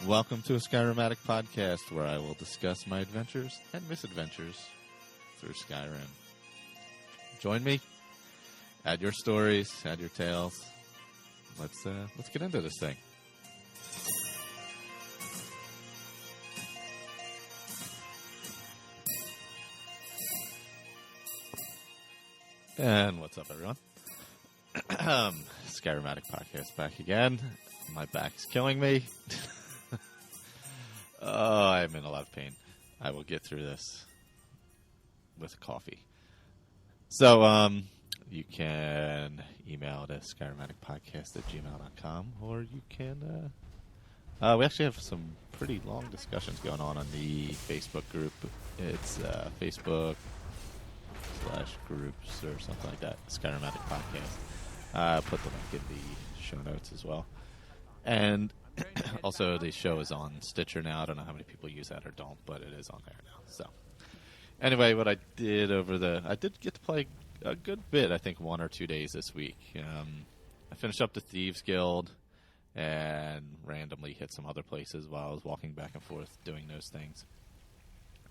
Welcome to a Skyrim Addict podcast where I will discuss my adventures and misadventures through Skyrim. Join me. Add your stories, add your tales. Let's get into this thing. And what's up, everyone? Skyrim Addict podcast back again. My back's killing me. Oh, I'm in a lot of pain. I will get through this with coffee. So, you can email to skyrimaddictpodcast@gmail.com, or you can, we actually have some pretty long discussions going on the Facebook group. It's, Facebook/groups or something like that, Skyrim Addict Podcast. Put the link in the show notes as well. And also, the show is on Stitcher now. I don't know how many people use that or don't, but it is on there now. So, anyway, what I did I did get to play a good bit, I think 1 or 2 days this week. I finished up the Thieves Guild and randomly hit some other places while I was walking back and forth doing those things.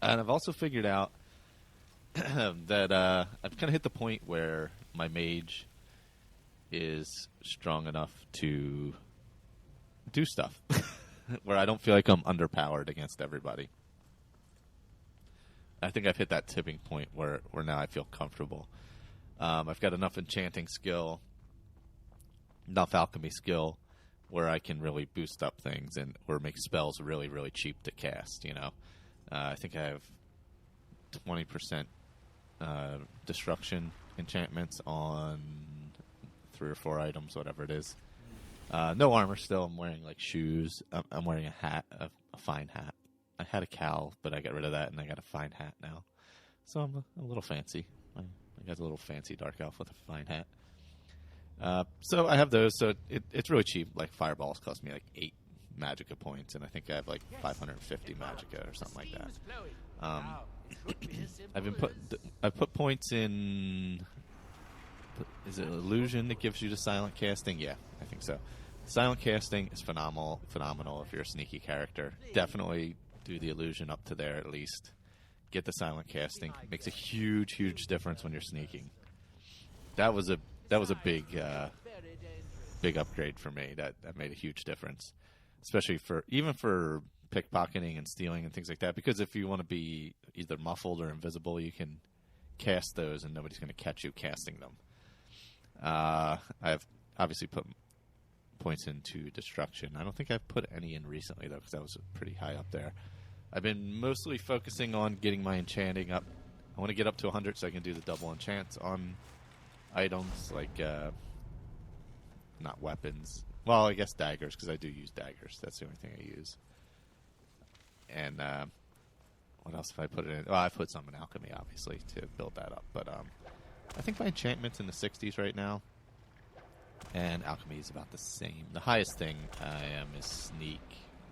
And I've also figured out that I've kind of hit the point where my mage is strong enough to do stuff where I don't feel like I'm underpowered against everybody. I think I've hit that tipping point where now I feel comfortable. I've got enough enchanting skill, enough alchemy skill where I can really boost up things or make spells really, really cheap to cast, you know. I think I have 20% destruction enchantments on 3 or 4 items, whatever it is. No armor still. I'm wearing like shoes. I'm wearing a hat, a fine hat. I had a cowl, but I got rid of that, and I got a fine hat now. So I'm a little fancy. I got a little fancy dark elf with a fine hat. So I have those. So it's really cheap. Like fireballs cost me like 8 magicka points, and I think I have like 550 magicka or something like that. I've put points in. Is it illusion that gives you the silent casting? Yeah, I think so. Silent casting is phenomenal if you're a sneaky character. Definitely do the illusion up to there at least. Get the silent casting. Makes a huge, huge difference when you're sneaking. That was a big upgrade for me. That made a huge difference, especially for pickpocketing and stealing and things like that. Because if you want to be either muffled or invisible, you can cast those, and nobody's going to catch you casting them. I've obviously put points into destruction. I don't think I've put any in recently, though, because that was pretty high up there. I've been mostly focusing on getting my enchanting up. I want to get up to 100 so I can do the double enchants on items, like, not weapons. Well, I guess daggers, because I do use daggers. That's the only thing I use. And, what else have I put it in? Well, I put some in alchemy, obviously, to build that up. But, I think my enchantment's in the 60s right now, and alchemy is about the same. The highest thing I am is sneak,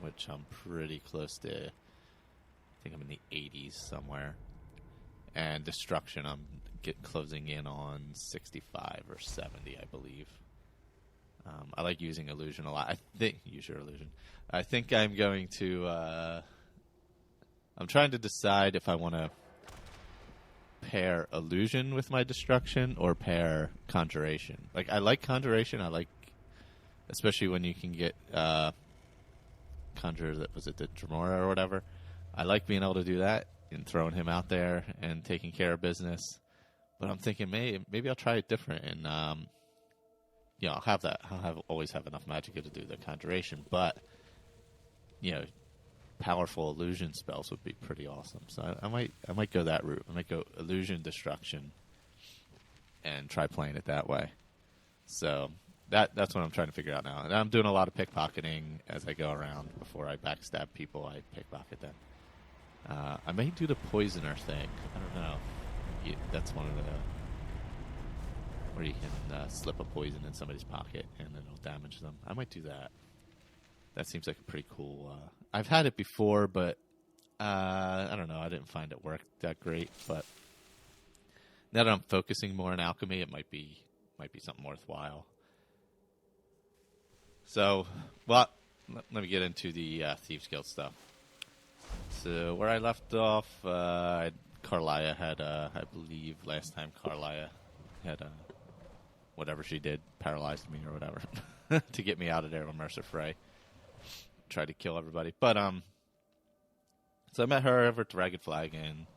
which I'm pretty close to. I think I'm in the 80s somewhere. And destruction, I'm closing in on 65 or 70, I believe. I like using illusion a lot. Use your illusion. I think I'm going to. I'm trying to decide if I want to pair illusion with my destruction or pair conjuration. Like, I like conjuration. Especially when you can get conjure. Was it the Dremora or whatever? I like being able to do that and throwing him out there and taking care of business. But I'm thinking maybe I'll try it different, and I'll have that. Always have enough magic to do the conjuration, but powerful illusion spells would be pretty awesome. So I might go that route. I might go illusion destruction and try playing it that way. So that's what I'm trying to figure out now. And I'm doing a lot of pickpocketing as I go around. Before I backstab people, I pickpocket them. I may do the poisoner thing. I don't know. That's one of the where you can slip a poison in somebody's pocket and it'll damage them. I might do that. That seems like a pretty cool. I've had it before, but I don't know. I didn't find it work that great. But now that I'm focusing more on alchemy, it might be something worthwhile. So, well, let me get into the Thieves Guild stuff. So where I left off, Carlia had, I believe last time Carlia had, whatever she did, paralyzed me or whatever, to get me out of there with Mercer Frey. Tried to kill everybody. But, so I met her over at the Ragged Flagon,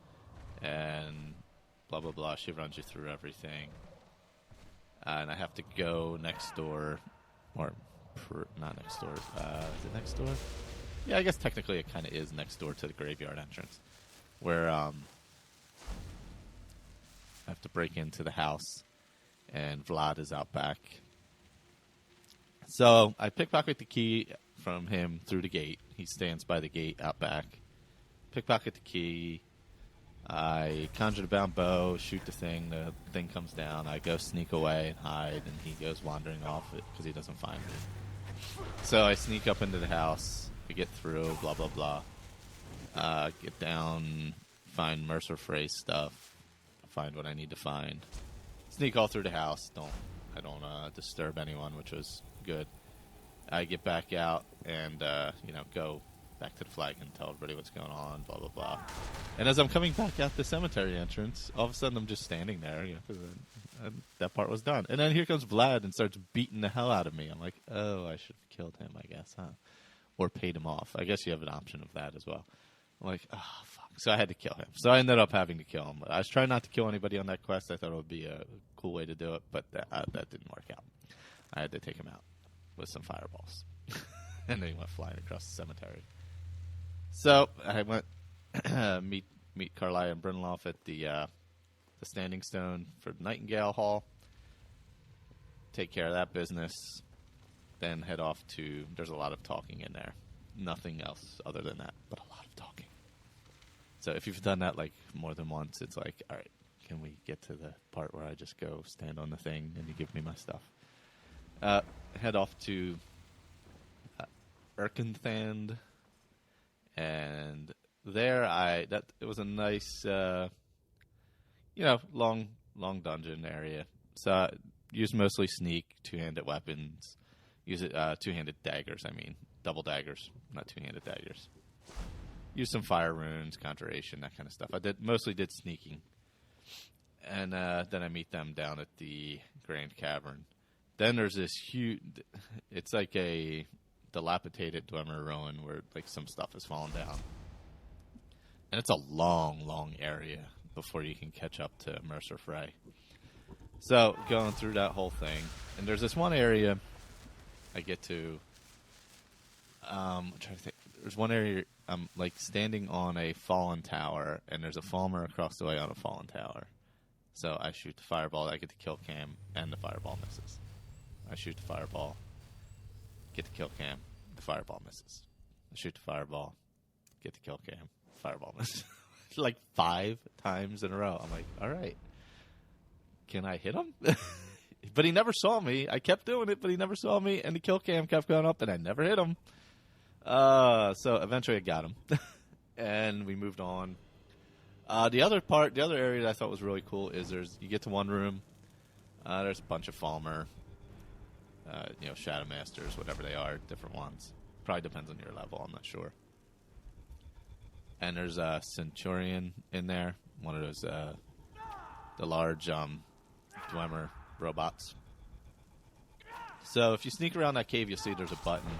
and blah, blah, blah. She runs you through everything. And I have to go next door, or not next door. Is it next door? Yeah, I guess technically it kind of is next door to the graveyard entrance, where I have to break into the house, and Vlad is out back. So I pickpocket the key from him through the gate. He stands by the gate out back. Pickpocket the key. I conjure the bound bow, shoot the thing comes down. I go sneak away and hide, and he goes wandering off it because he doesn't find me. So I sneak up into the house. We get through, blah, blah, blah. Get down, find Mercer Frey's stuff, find what I need to find. Sneak all through the house. I don't disturb anyone, which was good. I get back out and, go back to the flag and tell everybody what's going on, blah, blah, blah. And as I'm coming back out the cemetery entrance, all of a sudden I'm just standing there, that part was done. And then here comes Vlad and starts beating the hell out of me. I'm like, oh, I should have killed him, I guess, huh? Or paid him off. I guess you have an option of that as well. I'm like, oh, fuck. So I had to kill him. So I ended up having to kill him. I was trying not to kill anybody on that quest. I thought it would be a cool way to do it, but that didn't work out. I had to take him out with some fireballs. And then he went flying across the cemetery. So I went meet Carlia and Brynloff at the Standing Stone for Nightingale Hall. Take care of that business. Then head off to... There's a lot of talking in there. Nothing else other than that, but a lot of talking. So if you've done that like more than once, it's like, all right, can we get to the part where I just go stand on the thing and you give me my stuff? Head off to Erkenthand, and there it was a nice, long dungeon area. So I used mostly sneak, two-handed weapons. Use it two-handed daggers. I mean, double daggers, not two-handed daggers. Use some fire runes, conjuration, that kind of stuff. I mostly did sneaking, and then I meet them down at the Grand Cavern. Then there's this huge. It's like a dilapidated Dwemer ruin where like some stuff has fallen down, and it's a long, long area before you can catch up to Mercer Frey. So going through that whole thing, and there's this one area I get to. I'm trying to think. There's one area I'm like standing on a fallen tower, and there's a Falmer across the way on a fallen tower. So I shoot the fireball. I get to kill Cam, and the fireball misses. I shoot the fireball. Get to kill Cam. The fireball misses. I shoot the fireball. Get to kill Cam. Fireball misses. Like 5 times in a row. I'm like, all right. Can I hit him? But he never saw me. I kept doing it, but he never saw me, and the kill cam kept going up, and I never hit him. So eventually I got him, and we moved on. The other area that I thought was really cool is you get to one room. There's a bunch of Falmer, Shadow Masters, whatever they are, different ones. Probably depends on your level. I'm not sure. And there's a Centurion in there, one of those the large Dwemer robots. So if you sneak around that cave, you'll see there's a button.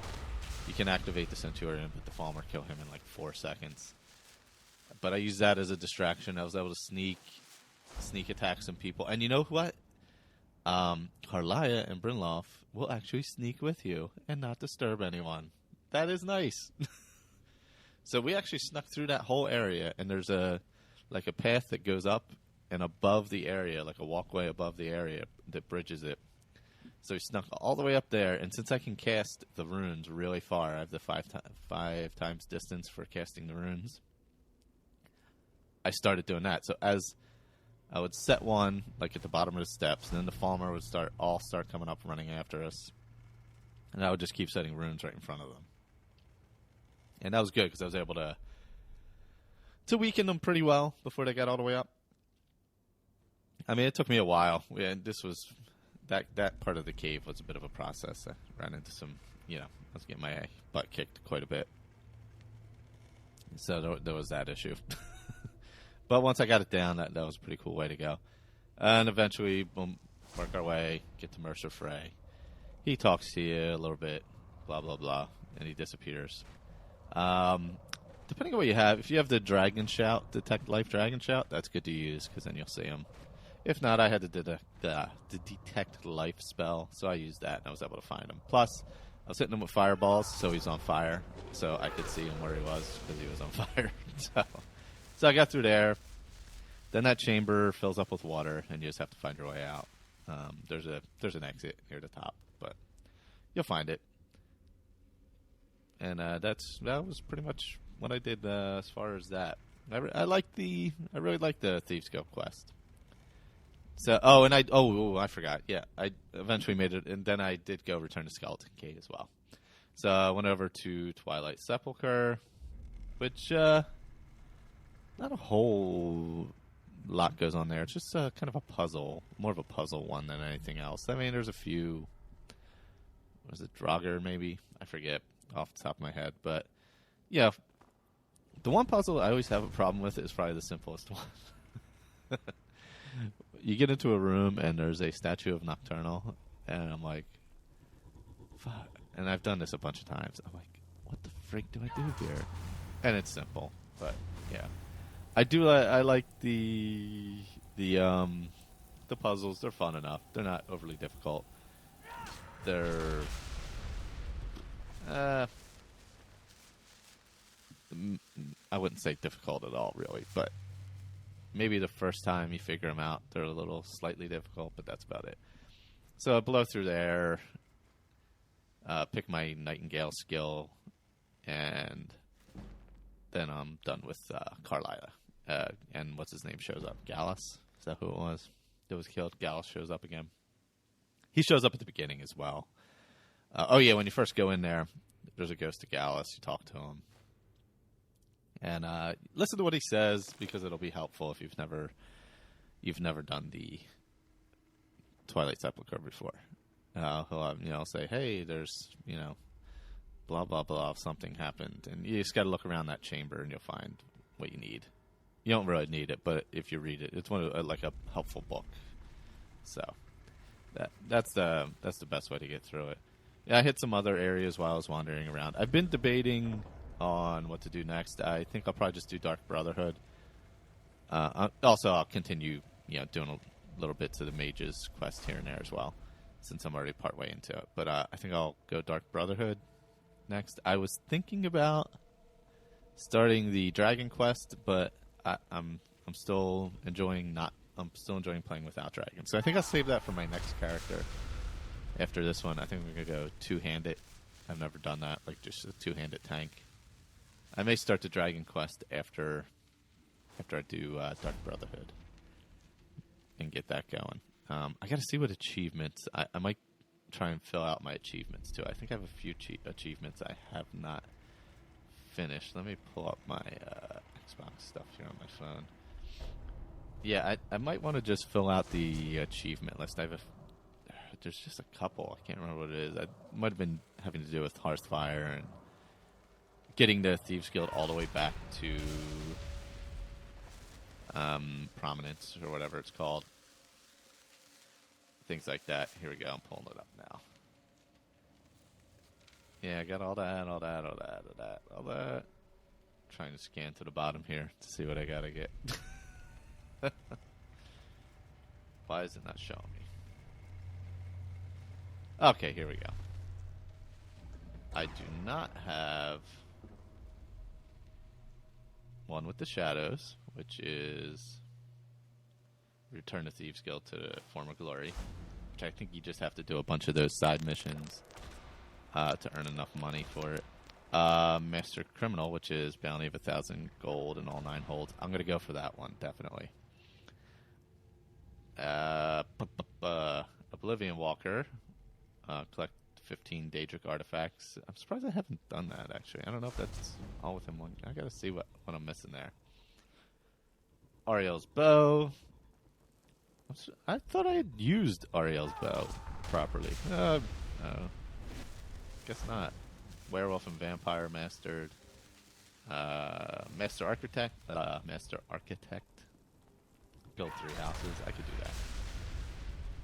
You can activate the Centurion, but the Falmer kill him in like 4 seconds. But I used that as a distraction. I was able to sneak attack some people. And you know what? Carlia and Brynloff will actually sneak with you and not disturb anyone. That is nice. So we actually snuck through that whole area, and there's a path that goes up and above the area, like a walkway above the area that bridges it. So we snuck all the way up there, and since I can cast the runes really far, I have the 5 times distance for casting the runes. I started doing that. So as I would set one, like at the bottom of the steps, and then the Falmer would start coming up running after us, and I would just keep setting runes right in front of them. And that was good because I was able to weaken them pretty well before they got all the way up. I mean, it took me a while. This was that part of the cave was a bit of a process. I ran into some I was getting my butt kicked quite a bit. So there was that issue. But once I got it down, that was a pretty cool way to go. And eventually, boom, work our way, get to Mercer Frey. He talks to you a little bit, blah, blah, blah, and he disappears. Depending on what you have, if you have the Dragon Shout, Detect Life Dragon Shout, that's good to use, because then you'll see him. If not, I had the Detect Life spell, so I used that, and I was able to find him. Plus, I was hitting him with fireballs, so he's on fire, so I could see him where he was, because he was on fire. So I got through there. Then that chamber fills up with water, and you just have to find your way out. There's an exit near the top, but you'll find it. And that was pretty much what I did as far as that. I really like the Thieves Guild quest. So I forgot. Yeah, I eventually made it, and then I did go return to Skeleton Gate as well. So I went over to Twilight Sepulchre, which not a whole lot goes on there. It's just kind of a puzzle, more of a puzzle one than anything else. I mean, there's a few. Was it Draugr maybe? I forget off the top of my head, but yeah, the one puzzle I always have a problem with is probably the simplest one. You get into a room and there's a statue of Nocturnal, and I'm like, fuck. And I've done this a bunch of times. I'm like, what the freak do I do here? And it's simple, but yeah, I like the puzzles. They're fun enough. They're not overly difficult. They're I wouldn't say difficult at all, really, but maybe the first time you figure them out, they're a little slightly difficult, but that's about it. So I blow through there, pick my Nightingale skill, and then I'm done with Carlisle. And what's his name shows up? Gallus? Is that who it was that was killed? Gallus shows up again. He shows up at the beginning as well. When you first go in there, there's a ghost of Gallus. You talk to him. And listen to what he says, because it'll be helpful if you've never done the Twilight Sepulchre before. He'll say, hey, there's, blah, blah, blah, something happened. And you just got to look around that chamber and you'll find what you need. You don't really need it, but if you read it, it's like a helpful book. So that's the best way to get through it. Yeah, I hit some other areas while I was wandering around. I've been debating on what to do next. I think I'll probably just do Dark Brotherhood. Also, I'll continue, doing a little bits of the Mage's quest here and there as well, since I'm already partway into it. But I think I'll go Dark Brotherhood next. I was thinking about starting the Dragon quest, but I'm still enjoying playing without dragons. So I think I'll save that for my next character. After this one, I think we're gonna go two-handed. I've never done that, like just a two-handed tank. I may start the Dragon quest after I do Dark Brotherhood and get that going. I got to see what achievements. I might try and fill out my achievements too. I think I have a few achievements I have not finished. Let me pull up my Xbox stuff here on my phone. Yeah, I might want to just fill out the achievement list. There's just a couple. I can't remember what it is. I might have been having to do with Hearthfire and getting the Thieves Guild all the way back to Prominence or whatever it's called. Things like that. Here we go. I'm pulling it up now. Yeah, I got all that. Trying to scan to the bottom here to see what I gotta get. Why is it not showing me? Okay, here we go. I do not have one with the shadows, which is Return to Thieves Guild to the Former Glory, which I think you just have to do a bunch of those side missions to earn enough money for it. Master Criminal, which is Bounty of 1,000 gold and all 9 holds. I'm going to go for that one, definitely. Oblivion Walker. Collect 15 Daedric artifacts. I'm surprised I haven't done that, actually. I don't know if that's all within one. I got to see what I'm missing there. Ariel's Bow. I thought I had used Ariel's Bow properly. Guess not. Werewolf and Vampire mastered. Master Architect. Master Architect. Build 3 houses. I could do that.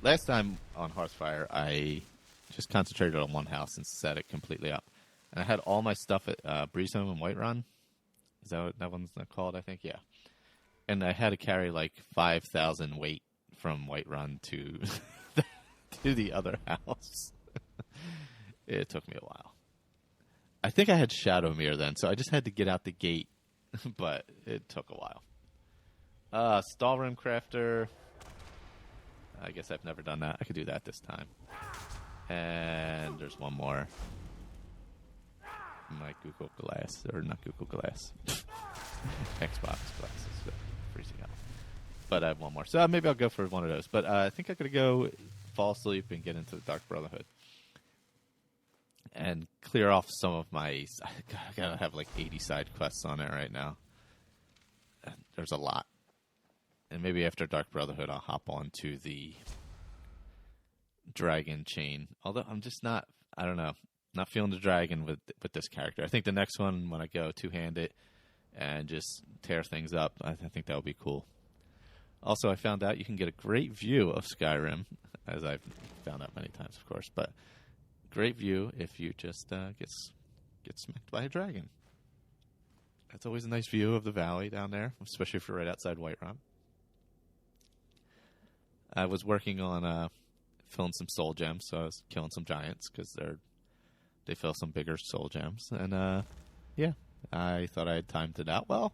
Last time on Hearthfire, I just concentrated on one house and set it completely up. And I had all my stuff at Breeze Home and Whiterun. Is that what that one's called? I think, yeah. And I had to carry like 5,000 weight from Whiterun to to the other house. It took me a while. I think I had Shadowmere then, so I just had to get out the gate, but it took a while. Stallroom Crafter. I guess I've never done that. I could do that this time. And there's one more. My Google Glass, or not Google Glass. Xbox glasses. Freezing up. But I have one more. So maybe I'll go for one of those. But I think I'm going to go fall asleep and get into the Dark Brotherhood. And clear off some of my... I got to have like 80 side quests on it right now. There's a lot. And maybe after Dark Brotherhood, I'll hop on to the Dragon Chain. Although I'm just not... I don't know. Not feeling the dragon with this character. I think the next one, when I go two-handed and just tear things up, I think that would be cool. Also, I found out you can get a great view of Skyrim, as I've found out many times, of course. But great view if you just get smacked by a dragon. That's always a nice view of the valley down there, especially if you're right outside Whiterun. I was working on filling some soul gems, so I was killing some giants because they fill some bigger soul gems. And, yeah, I thought I had timed it out well.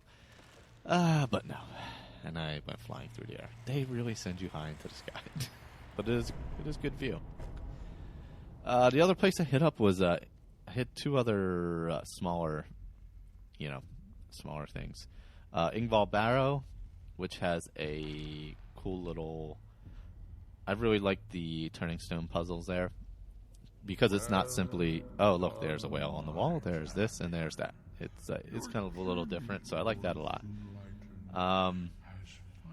But no. And I went flying through the air. They really send you high into the sky. But it is good view. The other place I hit up was, I hit 2 other smaller things. Ingval Barrow, which has a cool little... I really like the turning stone puzzles there. Because it's not simply, oh, look, there's a whale on the wall, there's this, and there's that. It's kind of a little different, so I like that a lot.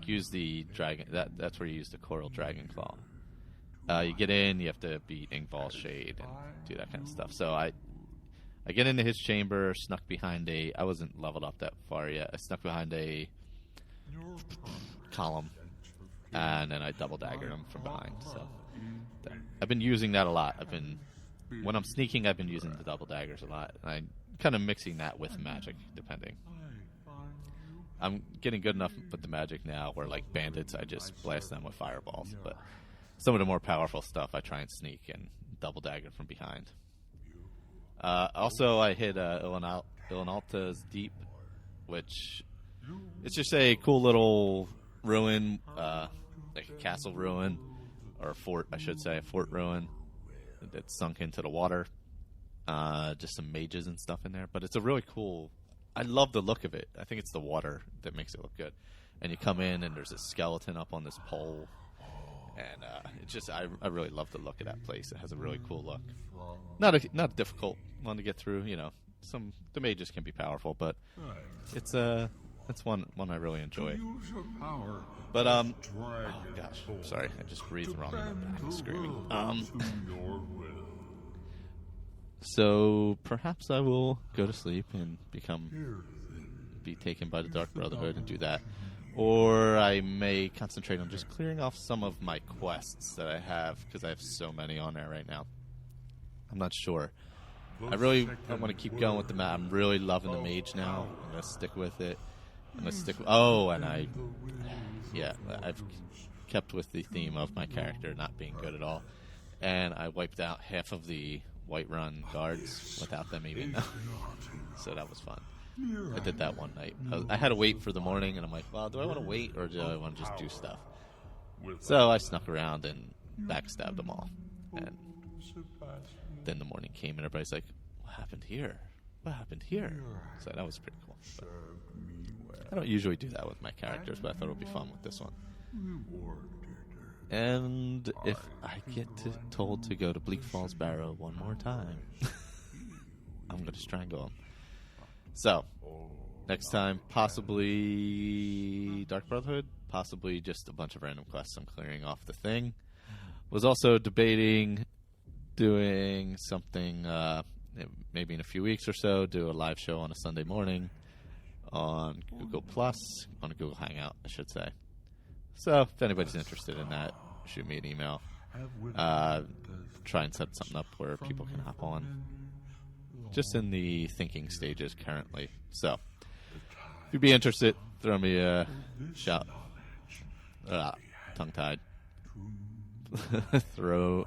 Use the dragon, that's where you use the Coral Dragon Claw. You get in, you have to beat Ingval's Shade and do that kind of stuff. So I get into his chamber, snuck behind I wasn't leveled up that far yet, I snuck behind a column, and then I double daggered him from behind, so... I've been using that a lot. When I'm sneaking, I've been using the double daggers a lot. I'm kind of mixing that with magic, depending. I'm getting good enough with the magic now where, like, bandits, I just blast them with fireballs. But some of the more powerful stuff, I try and sneak and double dagger from behind. Also, I hit Ilinalta's Deep, which it's just a cool little ruin, like a castle ruin. Or a fort, I should say, a fort ruin that's sunk into the water. Just some mages and stuff in there. But it's a really cool... I love the look of it. I think it's the water that makes it look good. And you come in, and there's a skeleton up on this pole. And it's just... I really love the look of that place. It has a really cool look. Not a difficult one to get through, you know. The mages can be powerful, but it's one I really enjoy. But, oh gosh, sorry, I just breathed wrong in the back, screaming. So, perhaps I will go to sleep and be taken by the Dark Brotherhood and do that. Or I may concentrate on just clearing off some of my quests that I have, because I have so many on there right now. I'm not sure. I really want to keep going with the map. I'm really loving the mage now. I'm going to stick with it. I've kept with the theme of my character not being good at all. And I wiped out half of the Whiterun guards without them even knowing. So that was fun. I did that one night. I had to wait for the morning, and I'm like, well, do I want to wait, or do I want to just do stuff? So I snuck around and backstabbed them all. And then the morning came, and everybody's like, what happened here? What happened here? So that was pretty cool. But I don't usually do that with my characters, but I thought it would be fun with this one. And if I get told to go to Bleak Falls Barrow one more time, I'm going to strangle him. So, next time, possibly Dark Brotherhood, possibly just a bunch of random quests I'm clearing off the thing. Was also debating doing something maybe in a few weeks or so, do a live show on a Sunday morning on Google Plus, on a Google Hangout, I should say. So if anybody's interested in that, shoot me an email. Try and set something up where people can hop on. Just in the thinking stages currently. So if you'd be interested, throw me a shout. Tongue-tied. throw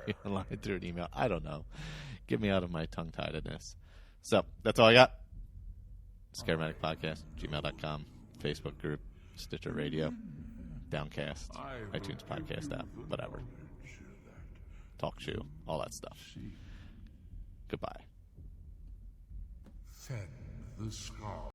me a line through an email. I don't know. Get me out of my tongue-tiedness. So that's all I got. Skyrim Addict Podcast, gmail.com, Facebook group, Stitcher Radio, Downcast, iTunes Podcast app, whatever. Talk show, all that stuff. Goodbye. Fend the scar.